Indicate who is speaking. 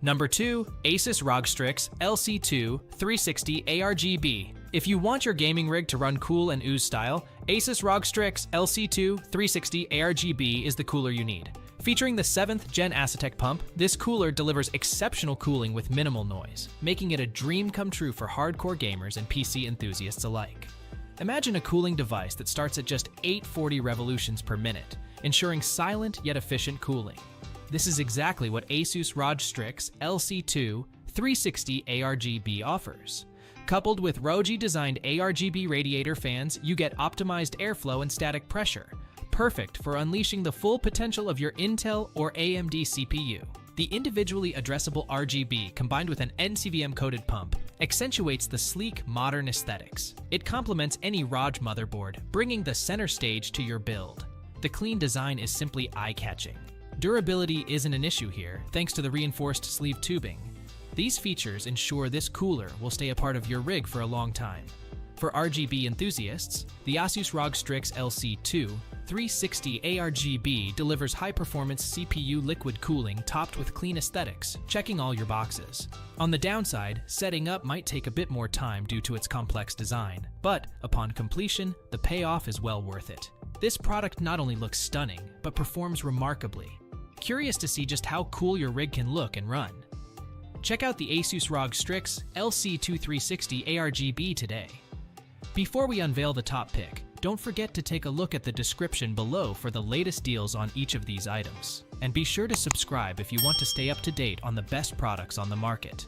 Speaker 1: Number 2. ASUS ROG Strix LC2 360 ARGB. If you want your gaming rig to run cool and ooze style, ASUS ROG Strix LC2 360 ARGB is the cooler you need. Featuring the 7th Gen Acetec pump, this cooler delivers exceptional cooling with minimal noise, making it a dream come true for hardcore gamers and PC enthusiasts alike. Imagine a cooling device that starts at just 840 revolutions per minute, ensuring silent yet efficient cooling. This is exactly what ASUS ROG Strix LC2 360 ARGB offers. Coupled with ROG-designed ARGB radiator fans, you get optimized airflow and static pressure, perfect for unleashing the full potential of your Intel or AMD CPU. The individually addressable RGB combined with an NCVM-coated pump accentuates the sleek, modern aesthetics. It complements any ROG motherboard, bringing the center stage to your build. The clean design is simply eye-catching. Durability isn't an issue here, thanks to the reinforced sleeve tubing. These features ensure this cooler will stay a part of your rig for a long time. For RGB enthusiasts, the ASUS ROG Strix LC2 360 ARGB delivers high-performance CPU liquid cooling topped with clean aesthetics, checking all your boxes. On the downside, setting up might take a bit more time due to its complex design, but upon completion, the payoff is well worth it. This product not only looks stunning, but performs remarkably. Curious to see just how cool your rig can look and run? Check out the ASUS ROG Strix LC2 360 ARGB today. Before we unveil the top pick, don't forget to take a look at the description below for the latest deals on each of these items. And be sure to subscribe if you want to stay up to date on the best products on the market.